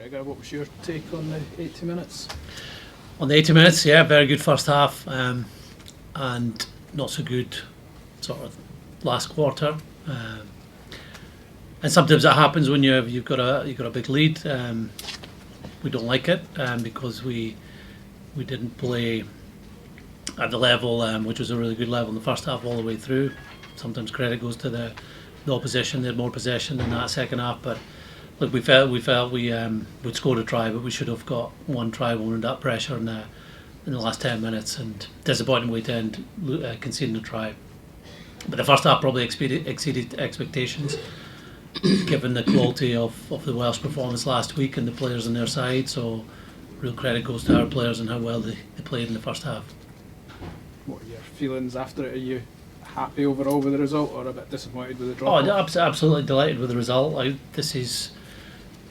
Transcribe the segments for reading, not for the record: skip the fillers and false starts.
Gregor, what was your take on the 80 minutes? On the 80 minutes, yeah, very good first half, and not so good sort of last quarter. And sometimes that happens when you've got a big lead. We don't like it because we didn't play at the level which was a really good level in the first half all the way through. Sometimes credit goes to the opposition. They had more possession in that second half, but look, we felt we'd scored a try, but we should have got one try when we were under that pressure in the last 10 minutes, and disappointing way to end conceding a try. But the first half probably exceeded expectations, given the quality of the Welsh performance last week and the players on their side. So real credit goes to our players and how well they played in the first half. What are your feelings after it? Are you happy overall with the result, or a bit disappointed with the drop? Absolutely delighted with the result. This is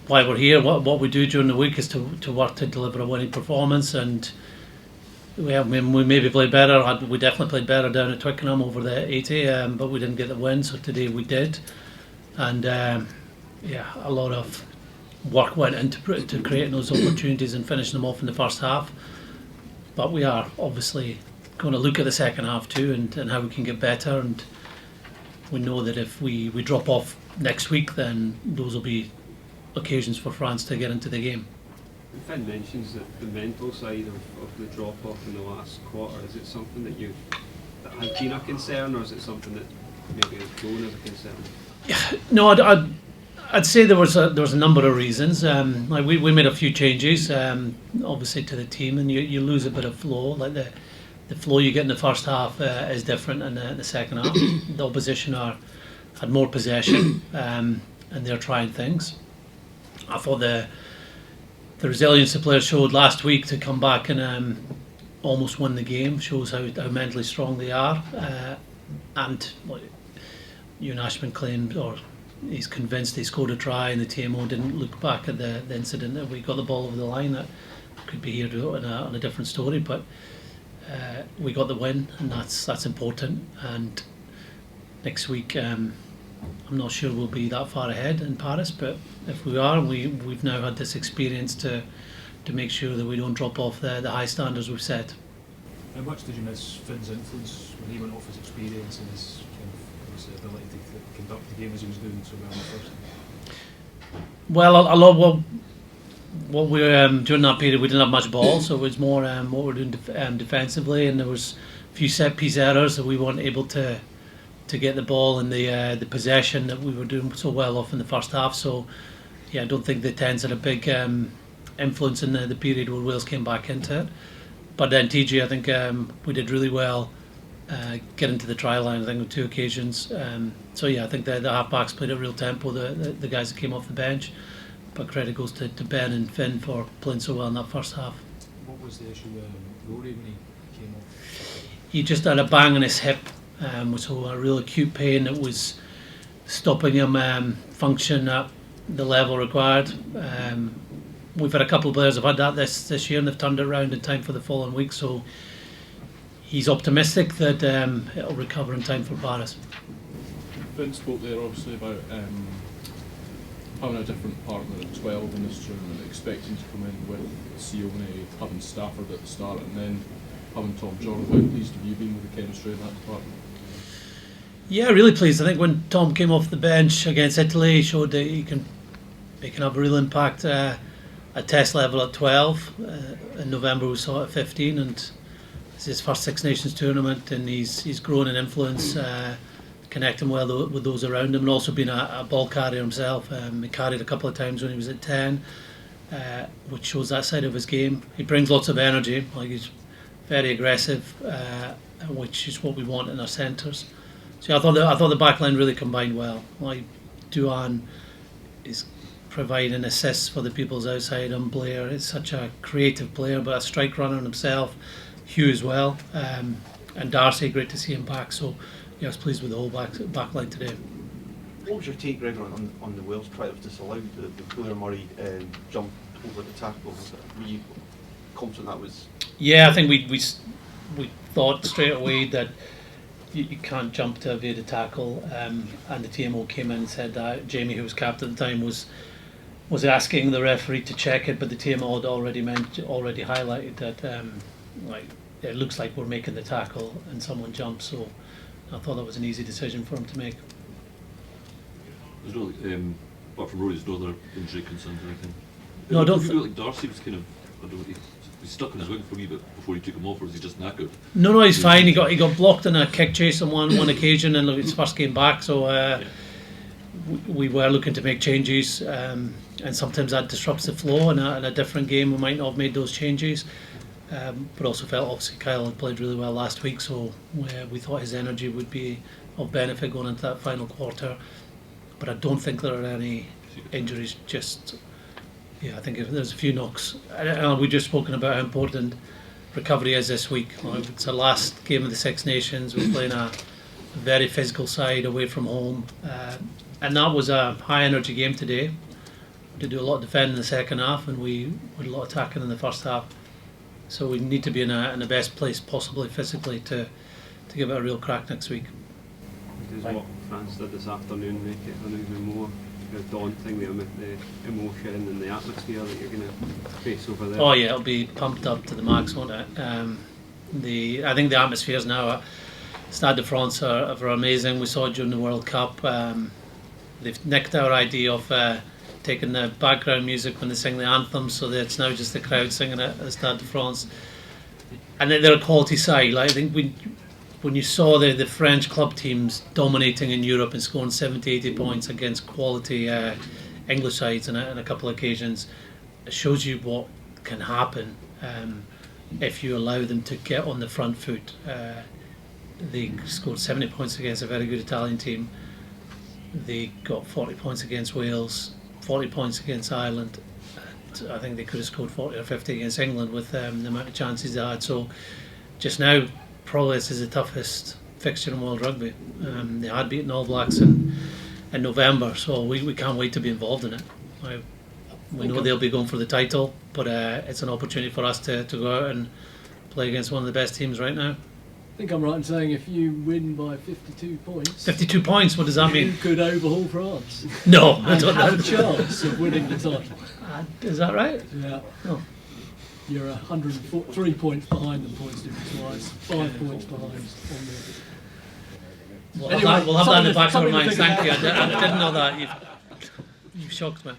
why we're here. What we do during the week is to work to deliver a winning performance, and we maybe played better. We definitely played better down at Twickenham over the 80, but we didn't get the win. So today we did, and a lot of work went into creating those opportunities and finishing them off in the first half. But we are obviously going to look at the second half too, and how we can get better. And we know that if we drop off next week, then those will be occasions for France to get into the game. Finn mentions that the mental side of the drop off in the last quarter. Is it something that has been a concern, or is it something that maybe has grown as a concern? No, I'd say there was a number of reasons. Like we made a few changes, obviously to the team, and you lose a bit of flow. Like the flow you get in the first half is different in the second half. The opposition had more possession, and they're trying things. I thought the resilience the players showed last week to come back and almost win the game shows how mentally strong they are. And Ewan Ashman claimed, or he's convinced, he scored a try, and the TMO didn't look back at the incident that we got the ball over the line. That could be here on a different story, but we got the win, and that's important. And next week, I'm not sure we'll be that far ahead in Paris, but if we are, we've now had this experience to make sure that we don't drop off the high standards we've set. How much did you miss Finn's influence when he went off, his experience and his kind of his ability to conduct the game as he was doing so well in the first half? Well, a lot what we during that period we didn't have much ball, so it was more what we're doing defensively, and there was a few set piece errors that we weren't able to get the ball in the possession that we were doing so well off in the first half. So yeah, I don't think the 10s had a big influence in the period where Wales came back into it. But then TG, I think we did really well getting to the try line, I think on 2 occasions. So yeah, I think the half-backs played at real tempo, the guys that came off the bench. But credit goes to Ben and Finn for playing so well in that first half. What was the issue with Rory when he came off? He just had a bang on his hip, so a real acute pain that was stopping him function at the level required. We've had a couple of players who've had that this year, and they've turned it around in time for the following week, so he's optimistic that it'll recover in time for Paris. Finn spoke there obviously about having a different partner at 12 in this tournament, expecting to come in with Sione, having Stafford at the start, and then having Tom Jordan. How pleased have you been with the chemistry in that department? Yeah, really pleased. I think when Tom came off the bench against Italy, he showed that he can have a real impact at test level at 12. In November we saw it at 15, and it's his first Six Nations tournament, and he's grown in influence, connecting well with those around him, and also being a ball carrier himself. He carried a couple of times when he was at 10, which shows that side of his game. He brings lots of energy, like he's very aggressive, which is what we want in our centres. So I thought the back line really combined well. Like Duan is providing assists for the people's outside, and Blair is such a creative player, but a strike runner himself. Hugh as well, and Darcy, great to see him back. So yeah, I was pleased with the whole back line today. What was your take, Gregor, on the Wales try that was disallowed, the Fuller Murray jump over the tackle? Were you confident that was? Yeah, I think we thought straight away that you can't jump to evade a tackle, and the TMO came in and said that Jamie, who was captain at the time, was was asking the referee to check it, but the TMO had already highlighted that like it looks like we're making the tackle and someone jumps. So I thought that was an easy decision for him to make. There's no, apart from Rory, there's no other injury concerns or anything. No, I don't feel like Darcy was kind of, I don't know, he stuck on his wing for a wee bit before he took him off, or was he just knackered? No, he's fine. He got blocked on a kick chase on one occasion, and his first game back. So we were looking to make changes, and sometimes that disrupts the flow. In a different game, we might not have made those changes. But also felt obviously Kyle had played really well last week, so we thought his energy would be of benefit going into that final quarter. But I don't think there are any injuries. Just I think if there's a few knocks. We've just spoken about how important recovery is this week. It's the last game of the Six Nations. We're playing a very physical side away from home, and that was a high energy game today. We did do a lot of defending in the second half, and we had a lot of attacking in the first half. So we need to be in the best place possibly physically to give it a real crack next week. Does what France did this afternoon make it an even more daunting, the emotion and the atmosphere that you're going to face over there? Oh yeah, it'll be pumped up to the max, won't it? I think the atmospheres now at Stade de France are amazing. We saw it during the World Cup. They've nicked our idea of taking the background music when they sing the anthem, so that it's now just the crowd singing it at Stade de France. And they're a quality side. Like, I think when you saw the French club teams dominating in Europe and scoring 70-80 points against quality English sides on a couple of occasions, it shows you what can happen if you allow them to get on the front foot. They scored 70 points against a very good Italian team. They got 40 points against Wales, 40 points against Ireland. I think they could have scored 40 or 50 against England with the amount of chances they had. So just now, probably this is the toughest fixture in world rugby. They had beaten All Blacks in November, so we can't wait to be involved in it. We know they'll be going for the title, but it's an opportunity for us to go out and play against one of the best teams right now. I think I'm right in saying if you win by 52 points... 52 points, what does that mean? You could overhaul France. No, I and don't have know. a chance of winning the title. Is that right? Yeah. Oh. You're 103 points behind them, points difference-wise, 5 points behind on the... We'll Anyway, have that in the back of our something to minds. think Thank you. about. I didn't know that. You've shocked me.